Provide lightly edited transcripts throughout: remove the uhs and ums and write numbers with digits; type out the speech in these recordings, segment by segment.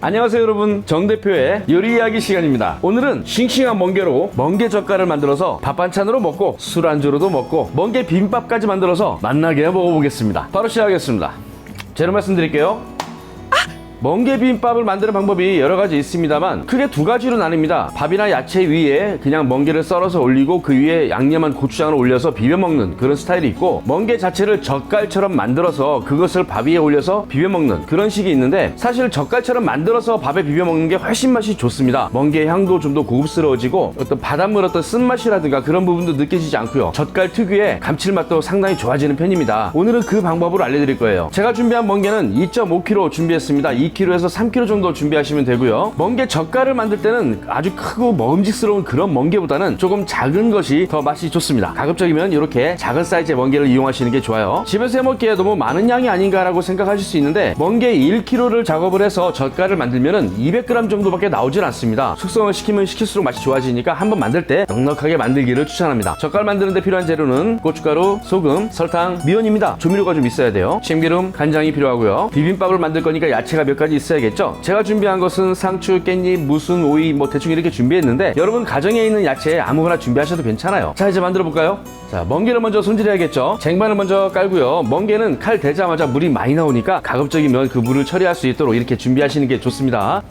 안녕하세요 여러분, 정 대표의 요리 이야기 시간입니다. 오늘은 싱싱한 멍게로 멍게 젓갈을 만들어서 밥 반찬으로 먹고 술안주로도 먹고 멍게 비빔밥까지 만들어서 맛나게 먹어보겠습니다. 바로 시작하겠습니다. 재료 말씀드릴게요. 멍게 비빔밥을 만드는 방법이 여러가지 있습니다만 크게 두 가지로 나뉩니다. 밥이나 야채 위에 그냥 멍게를 썰어서 올리고 그 위에 양념한 고추장을 올려서 비벼 먹는 그런 스타일이 있고, 멍게 자체를 젓갈처럼 만들어서 그것을 밥 위에 올려서 비벼 먹는 그런 식이 있는데, 사실 젓갈처럼 만들어서 밥에 비벼 먹는 게 훨씬 맛이 좋습니다. 멍게의 향도 좀 더 고급스러워지고 어떤 바닷물 어떤 쓴맛이라든가 그런 부분도 느껴지지 않고요, 젓갈 특유의 감칠맛도 상당히 좋아지는 편입니다. 오늘은 그 방법을 알려드릴 거예요. 제가 준비한 멍게는 2.5kg 준비했습니다. 2kg에서 3kg 정도 준비하시면 되고요. 멍게 젓갈을 만들 때는 아주 크고 먹음직스러운 그런 멍게보다는 조금 작은 것이 더 맛이 좋습니다. 가급적이면 이렇게 작은 사이즈의 멍게를 이용하시는 게 좋아요. 집에서 해먹기에 너무 많은 양이 아닌가라고 생각하실 수 있는데, 멍게 1kg를 작업을 해서 젓갈을 만들면은 200g 정도밖에 나오질 않습니다. 숙성을 시키면 시킬수록 맛이 좋아지니까 한번 만들 때 넉넉하게 만들기를 추천합니다. 젓갈 만드는 데 필요한 재료는 고춧가루, 소금, 설탕, 미원입니다. 조미료가 좀 있어야 돼요. 참기름, 간장이 필요하고요. 비빔밥을 만들 거니까 야채가 몇 가지 있어야겠죠. 제가 준비한 것은 상추, 깻잎, 무순, 오이 뭐 대충 이렇게 준비했는데, 여러분 가정에 있는 야채 아무거나 준비하셔도 괜찮아요. 자, 이제 만들어 볼까요? 자, 멍게를 먼저 손질해야겠죠. 쟁반을 먼저 깔고요. 멍게는 칼 대자마자 물이 많이 나오니까 가급적이면 그 물을 처리할 수 있도록 이렇게 준비하시는 게 좋습니다.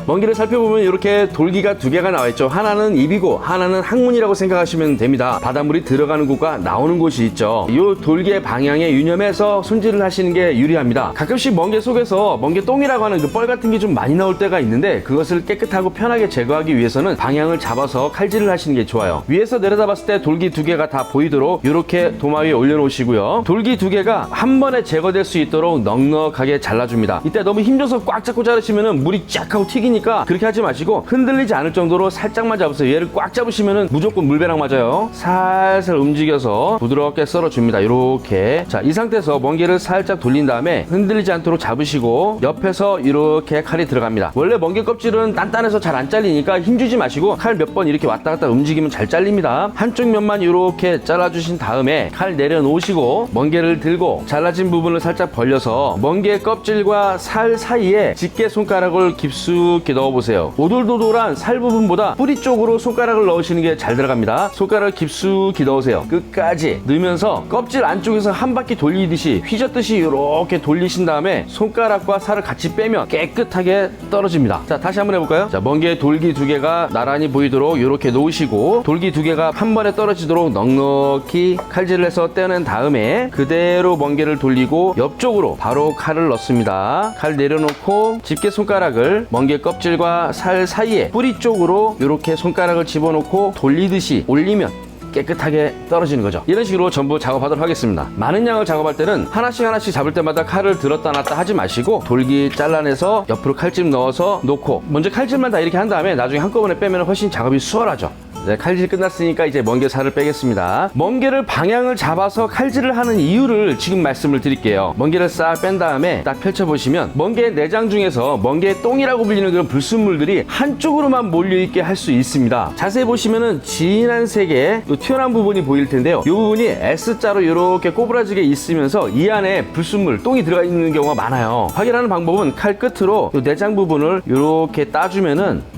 멍게를 살펴보면 이렇게 돌기가 두 개가 나와 있죠. 하나는 입이고 하나는 항문이라고 생각하시면 됩니다. 바닷물이 들어가는 곳과 나오는 곳이 있죠. 이 돌기의 방향에 유념해서 손질을 하시는 게 유리합니다. 가끔씩 멍게 속에서 멍게 똥이라고 하는 그 뻘 같은 게 좀 많이 나올 때가 있는데, 그것을 깨끗하고 편하게 제거하기 위해서는 방향을 잡아서 칼질을 하시는 게 좋아요. 위에서 내려다봤을 때 돌기 두 개가 다 보이도록 이렇게 도마 위에 올려놓으시고요. 돌기 두 개가 한 번에 제거될 수 있도록 넉넉하게 잘라줍니다. 이때 너무 힘줘서 꽉 잡고 자르시면 물이 쫙 하고 튀기니까 그렇게 하지 마시고, 흔들리지 않을 정도로 살짝만 잡으세요. 얘를 꽉 잡으시면 무조건 물배랑 맞아요. 살살 움직여서 부드럽게 썰어줍니다. 이렇게. 자, 이 상태에서 멍게를 살짝 돌린 다음에 흔들리지 않도록 잡으시고, 옆에서 이렇게 칼이 들어갑니다. 원래 멍게 껍질은 단단해서 잘 안 잘리니까 힘주지 마시고 칼 몇 번 이렇게 왔다 갔다 움직이면 잘 잘립니다. 한쪽 면만 이렇게 잘라주신 다음에 칼 내려놓으시고, 멍게를 들고 잘라진 부분을 살짝 벌려서 멍게 껍질과 살 사이에 집게 손가락을 깊숙이 넣어보세요. 오돌도돌한 살 부분보다 뿌리 쪽으로 손가락을 넣으시는 게 잘 들어갑니다. 손가락을 깊숙이 넣으세요. 끝까지 넣으면서 껍질 안쪽에서 한 바퀴 돌리듯이 휘젓듯이 이렇게 돌리신 다음에 손가락과 살을 같이 빼면 깨끗하게 떨어집니다. 자, 다시 한번 해볼까요? 자, 멍게 돌기 두 개가 나란히 보이도록 이렇게 놓으시고, 돌기 두 개가 한 번에 떨어지도록 넉넉히 칼질을 해서 떼낸 다음에 그대로 멍게를 돌리고 옆쪽으로 바로 칼을 넣습니다. 칼 내려놓고 집게 손가락을 멍게 껍질과 살 사이에 뿌리 쪽으로 이렇게 손가락을 집어넣고 돌리듯이 올리면 깨끗하게 떨어지는 거죠. 이런 식으로 전부 작업하도록 하겠습니다. 많은 양을 작업할 때는 하나씩 잡을 때마다 칼을 들었다 놨다 하지 마시고, 돌기 잘라내서 옆으로 칼집 넣어서 놓고, 먼저 칼집만 다 이렇게 한 다음에 나중에 한꺼번에 빼면 훨씬 작업이 수월하죠. 네, 칼질 끝났으니까 이제 멍게 살을 빼겠습니다. 멍게를 방향을 잡아서 칼질을 하는 이유를 지금 말씀을 드릴게요. 멍게를 싹 뺀 다음에 딱 펼쳐보시면 멍게 내장 중에서 멍게 똥이라고 불리는 그런 불순물들이 한쪽으로만 몰려있게 할 수 있습니다. 자세히 보시면은 진한 색의 튀어나온 부분이 보일 텐데요. 이 부분이 S자로 이렇게 꼬부라지게 있으면서 이 안에 불순물, 똥이 들어가 있는 경우가 많아요. 확인하는 방법은 칼 끝으로 이 내장 부분을 이렇게 따주면은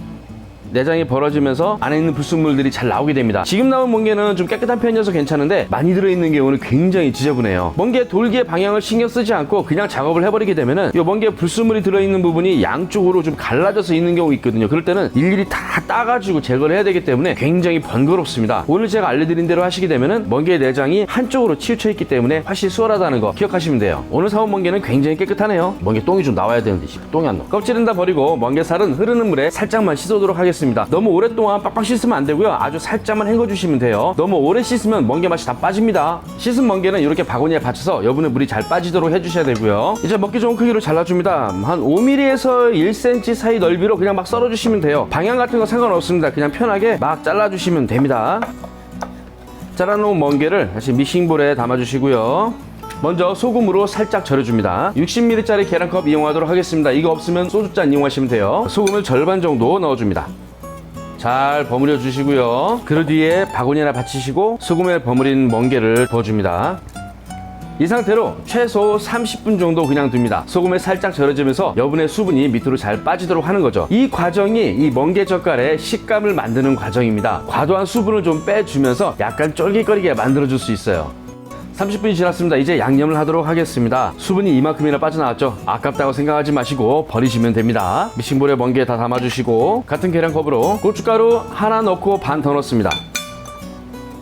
내장이 벌어지면서 안에 있는 불순물들이 잘 나오게 됩니다. 지금 나온 멍게는 좀 깨끗한 편이어서 괜찮은데, 많이 들어있는 경우는 굉장히 지저분해요. 멍게 돌기의 방향을 신경 쓰지 않고 그냥 작업을 해버리게 되면은 이 멍게 불순물이 들어있는 부분이 양쪽으로 좀 갈라져서 있는 경우 있거든요. 그럴 때는 일일이 다 따가지고 제거를 해야 되기 때문에 굉장히 번거롭습니다. 오늘 제가 알려드린 대로 하시게 되면은 멍게 내장이 한쪽으로 치우쳐 있기 때문에 훨씬 수월하다는 거 기억하시면 돼요. 오늘 사온 멍게는 굉장히 깨끗하네요. 멍게 똥이 좀 나와야 되는데 똥이 안 나와. 껍질은 다 버리고 멍게 살은 흐르는 물에 살짝만 씻어도록 하겠습니다. 너무 오랫동안 빡빡 씻으면 안 되고요. 아주 살짝만 헹궈주시면 돼요. 너무 오래 씻으면 멍게 맛이 다 빠집니다. 씻은 멍게는 이렇게 바구니에 받쳐서 여분의 물이 잘 빠지도록 해주셔야 되고요. 이제 먹기 좋은 크기로 잘라줍니다. 한 5mm에서 1cm 사이 넓이로 그냥 막 썰어주시면 돼요. 방향 같은 거 상관없습니다. 그냥 편하게 막 잘라주시면 됩니다. 잘라놓은 멍게를 다시 믹싱볼에 담아주시고요. 먼저 소금으로 살짝 절여줍니다. 60ml짜리 계량컵 이용하도록 하겠습니다. 이거 없으면 소주잔 이용하시면 돼요. 소금을 절반 정도 넣어줍니다. 잘 버무려 주시고요. 그릇 위에 바구니나 받치시고 소금에 버무린 멍게를 부어줍니다. 이 상태로 최소 30분 정도 그냥 둡니다. 소금에 살짝 절여지면서 여분의 수분이 밑으로 잘 빠지도록 하는 거죠. 이 과정이 이 멍게젓갈의 식감을 만드는 과정입니다. 과도한 수분을 좀 빼주면서 약간 쫄깃거리게 만들어줄 수 있어요. 30분이 지났습니다. 이제 양념을 하도록 하겠습니다. 수분이 이만큼이나 빠져나왔죠? 아깝다고 생각하지 마시고 버리시면 됩니다. 믹싱볼에 멍게 다 담아주시고 같은 계량컵으로 고춧가루 하나 넣고 반 더 넣습니다.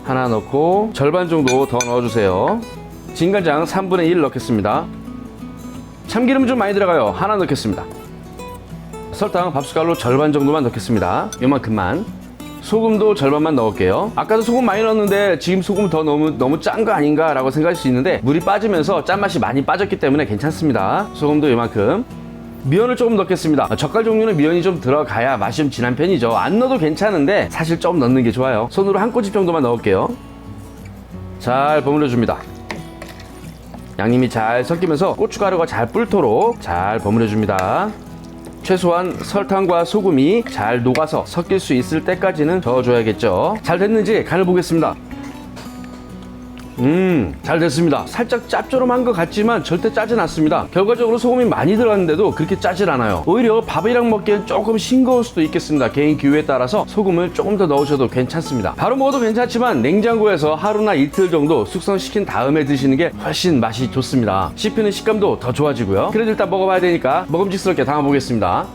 하나 넣고 절반 정도 더 넣어주세요. 진간장 3분의 1 넣겠습니다. 참기름 좀 많이 들어가요. 하나 넣겠습니다. 설탕 밥숟갈로 절반 정도만 넣겠습니다. 요만큼만. 소금도 절반만 넣을게요. 아까도 소금 많이 넣었는데 지금 소금 더 너무 짠 거 아닌가 라고 생각할 수 있는데 물이 빠지면서 짠맛이 많이 빠졌기 때문에 괜찮습니다. 소금도 요만큼. 미원을 조금 넣겠습니다. 젓갈 종류는 미원이 좀 들어가야 맛이 좀 진한 편이죠. 안 넣어도 괜찮은데 사실 좀 넣는 게 좋아요. 손으로 한 꼬집 정도만 넣을게요. 잘 버무려 줍니다. 양념이 잘 섞이면서 고춧가루가 잘 불도록 잘 버무려 줍니다. 최소한 설탕과 소금이 잘 녹아서 섞일 수 있을 때까지는 저어줘야겠죠. 잘 됐는지 간을 보겠습니다. 잘 됐습니다. 살짝 짭조름한 것 같지만 절대 짜진 않습니다. 결과적으로 소금이 많이 들어갔는데도 그렇게 짜질 않아요. 오히려 밥이랑 먹기엔 조금 싱거울 수도 있겠습니다. 개인 기호에 따라서 소금을 조금 더 넣으셔도 괜찮습니다. 바로 먹어도 괜찮지만 냉장고에서 하루나 이틀 정도 숙성시킨 다음에 드시는 게 훨씬 맛이 좋습니다. 씹히는 식감도 더 좋아지고요. 그래도 일단 먹어봐야 되니까 먹음직스럽게 담아보겠습니다.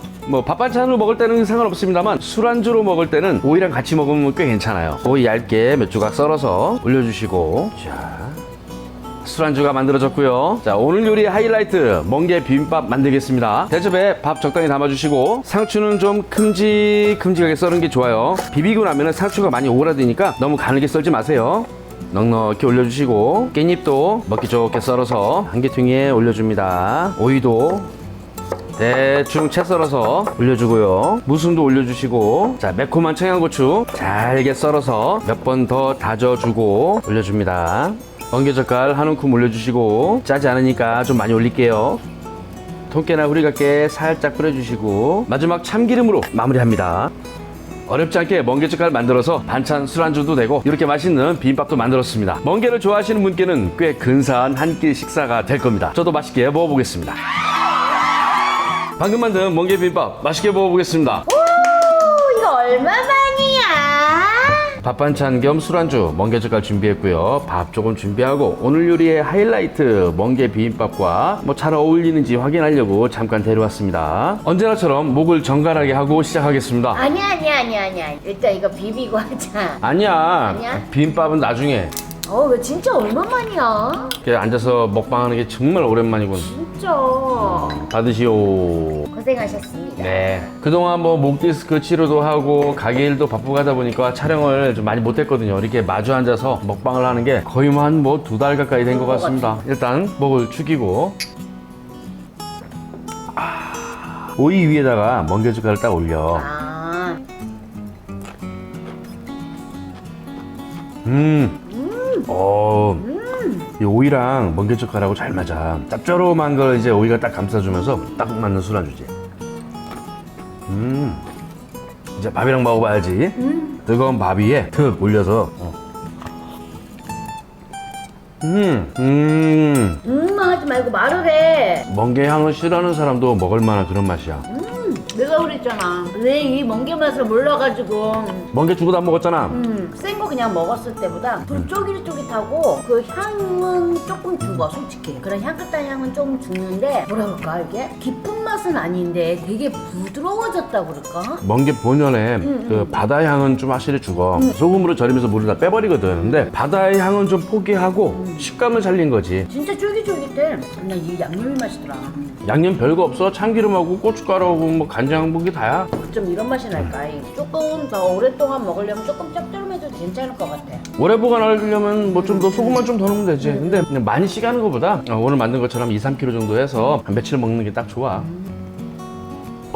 밥 반찬으로 먹을 때는 상관없습니다만 술안주로 먹을 때는 오이랑 같이 먹으면 꽤 괜찮아요. 오이 얇게 몇 조각 썰어서 올려주시고, 자, 술안주가 만들어졌고요. 자, 오늘 요리의 하이라이트 멍게 비빔밥 만들겠습니다. 대접에 밥 적당히 담아주시고 상추는 좀 큼직큼직하게 썰은 게 좋아요. 비비고 나면 상추가 많이 오그라드니까 너무 가늘게 썰지 마세요. 넉넉히 올려주시고 깻잎도 먹기 좋게 썰어서 한 개퉁이에 올려줍니다. 오이도 대충 채 썰어서 올려주고요. 무순도 올려주시고, 자, 매콤한 청양고추 잘게 썰어서 몇 번 더 다져주고 올려줍니다. 멍게젓갈 한 움큼 올려주시고, 짜지 않으니까 좀 많이 올릴게요. 통깨나 후리갓게 살짝 뿌려주시고 마지막 참기름으로 마무리합니다. 어렵지 않게 멍게젓갈 만들어서 반찬 술안주도 되고 이렇게 맛있는 비빔밥도 만들었습니다. 멍게를 좋아하시는 분께는 꽤 근사한 한 끼 식사가 될 겁니다. 저도 맛있게 먹어보겠습니다. 방금 만든 멍게 비빔밥 맛있게 먹어보겠습니다. 오, 이거 얼마만이야? 밥 반찬 겸 술안주 멍게젓갈 준비했고요. 밥 조금 준비하고 오늘 요리의 하이라이트 멍게 비빔밥과 잘 어울리는지 확인하려고 잠깐 데려왔습니다. 언제나처럼 목을 정갈하게 하고 시작하겠습니다. 아니야. 일단 이거 비비고 하자. 아니야. 비빔밥은 나중에. 왜 진짜 얼마만이야? 이렇게 앉아서 먹방하는 게 정말 오랜만이군. 진짜. 받으시오. 고생하셨습니다. 네. 그동안 목 디스크 치료도 하고 가게 일도 바쁘고 하다 보니까 촬영을 좀 많이 못했거든요. 이렇게 마주 앉아서 먹방을 하는 게 거의 한 2달 가까이 된 것 같습니다. 일단 목을 축이고 오이 위에다가 멍게젓갈을 딱 올려. 이 오이랑 멍게젓갈하고 잘 맞아. 짭조름한 걸 이제 오이가 딱 감싸주면서 딱 맞는 술안주지. 이제 밥이랑 먹어봐야지. 뜨거운 밥 위에 툭 올려서. 하지 말고 말을 해. 멍게 향을 싫어하는 사람도 먹을 만한 그런 맛이야. 내가 그랬잖아. 왜 이 멍게 맛을 몰라가지고. 멍게 죽어도 안 먹었잖아. 센 거 그냥 먹었을 때보다 좀 쫄깃쫄깃하고 그 향은 조금 죽어, 솔직히. 그런 향긋한 향은 좀 죽는데 뭐라 그럴까 이게? 깊은 맛은 아닌데 되게 부드러워졌다고 그럴까? 멍게 본연의 그 바다 향은 좀 확실히 죽어. 소금으로 절이면서 물을 다 빼버리거든. 근데 바다의 향은 좀 포기하고 식감을 살린 거지. 진짜 쫄깃쫄깃해. 나 이 양념이 맛이더라. 양념 별거 없어. 참기름하고 고춧가루하고 간장 게 다야. 좀 이런 맛이 날까? 조금 더 오랫동안 먹으려면 조금 짭조름해도 괜찮을 것 같아. 오래 보관하려면 좀 더 소금만 좀 더 넣으면 되지. 근데 그냥 많이 시가는 것보다 오늘 만든 것처럼 2-3kg 정도 해서 한 며칠 먹는 게 딱 좋아.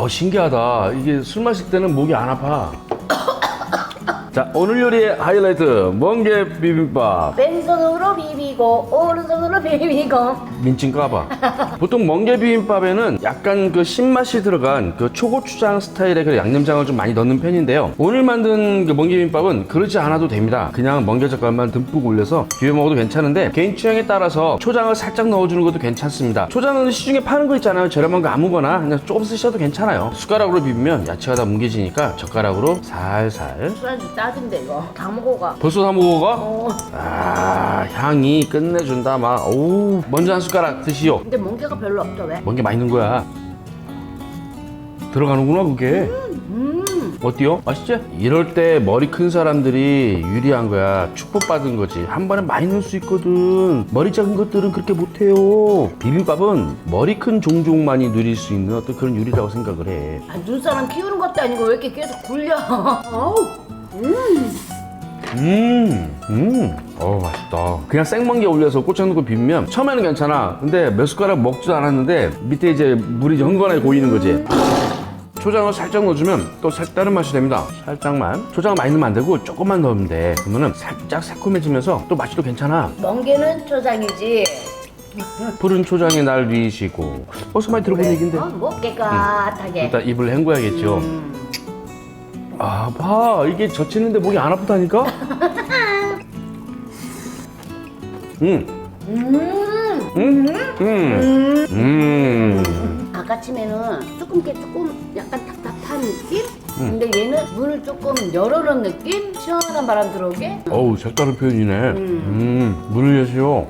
신기하다. 이게 술 마실 때는 목이 안 아파. 자, 오늘 요리의 하이라이트 멍게 비빔밥. 왼손으로 비비고 오른손으로 비비고. 민증 까봐. 보통 멍게 비빔밥에는 약간 그 신맛이 들어간 그 초고추장 스타일의 그 양념장을 좀 많이 넣는 편인데요. 오늘 만든 그 멍게 비빔밥은 그러지 않아도 됩니다. 그냥 멍게 젓갈만 듬뿍 올려서 비벼 먹어도 괜찮은데 개인 취향에 따라서 초장을 살짝 넣어주는 것도 괜찮습니다. 초장은 시중에 파는 거 있잖아요. 저렴한 거 아무거나 그냥 조금 쓰셔도 괜찮아요. 숟가락으로 비비면 야채가 다 뭉개지니까 젓가락으로 살살. 술안주 짜진데 이거 다 먹어가. 벌써 다 먹어가? 어. 아, 향이 끝내준다 막. 오우, 먼저 한 숟가락 드시오. 근데 멍게가 별로 없어 왜? 멍게 맛있는 거야. 들어가는구나 그게. 어때요? 맛있지? 이럴 때 머리 큰 사람들이 유리한 거야. 축복받은 거지. 한 번에 많이 넣을 수 있거든. 머리 작은 것들은 그렇게 못해요. 비빔밥은 머리 큰 종족만이 누릴 수 있는 어떤 그런 요리라고 생각을 해. 아, 눈사람 키우는 것도 아니고 왜 이렇게 계속 굴려? 아우. 맛있다. 그냥 생멍게 올려서 고추장 넣고 비비면 처음에는 괜찮아. 근데 몇 숟가락 먹지도 않았는데 밑에 이제 물이 이제 흥건하게 고이는 거지. 초장을 살짝 넣어주면 또 색다른 맛이 됩니다. 살짝만. 초장을 많이 넣으면 안 되고 조금만 넣으면 돼. 그러면은 살짝 새콤해지면서 또 맛이 또 괜찮아. 멍게는 초장이지. 푸른 초장에 날 위시고. 어디서 많이 들어본 얘기인데. 뭐 깨끗하게. 일단 입을 헹궈야겠죠. 아, 봐. 이게 젖히는데 목이 안 아프다니까? 아까쯤에는 조금 약간 답답한 느낌? 근데 얘는 문을 조금 열어놓은 느낌? 시원한 바람 들어오게? 어우, 색다른 표현이네. 물을 여시오.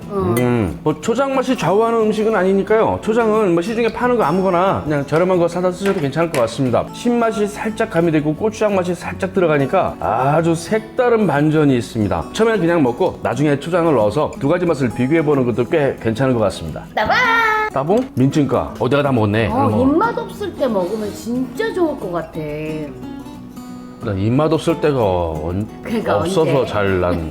뭐 초장 맛이 좌우하는 음식은 아니니까요. 초장은 뭐 시중에 파는 거 아무거나 그냥 저렴한 거 사다 쓰셔도 괜찮을 것 같습니다. 신맛이 살짝 가미되고 고추장 맛이 살짝 들어가니까 아주 색다른 반전이 있습니다. 처음에는 그냥 먹고 나중에 초장을 넣어서 두 가지 맛을 비교해보는 것도 꽤 괜찮은 것 같습니다. 나봐! 따봉? 민증가. 내가 다 먹었네. 입맛 없을 때 먹으면 진짜 좋을 것 같아. 나 입맛 없을 때가 그러니까 없어서 언제? 잘 난.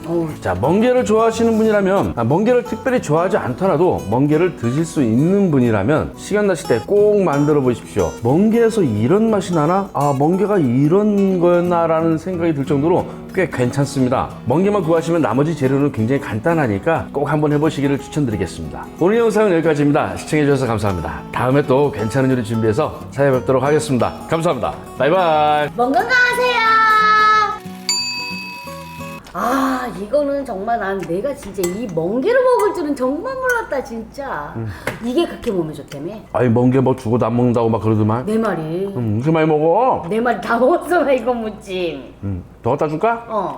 어우, 자, 멍게를 좋아하시는 분이라면, 멍게를 특별히 좋아하지 않더라도 멍게를 드실 수 있는 분이라면 시간 나실 때 꼭 만들어 보십시오. 멍게에서 이런 맛이 나나? 아, 멍게가 이런 거였나라는 생각이 들 정도로 꽤 괜찮습니다. 멍게만 구하시면 나머지 재료는 굉장히 간단하니까 꼭 한번 해보시기를 추천드리겠습니다. 오늘 영상은 여기까지입니다. 시청해주셔서 감사합니다. 다음에 또 괜찮은 요리 준비해서 찾아뵙도록 하겠습니다. 감사합니다. 바이바이. 먼 건강하세요! 아, 이거는 정말 내가 진짜 이 멍게를 먹을 줄은 정말 몰랐다, 진짜. 이게 그렇게 몸에 좋다며? 아니, 멍게 뭐 죽어도 안 먹는다고 막 그러더만. 내 말이. 이렇게 많이 먹어. 내 말이 다 먹었어, 나 이거 무침. 더 갖다 줄까? 어.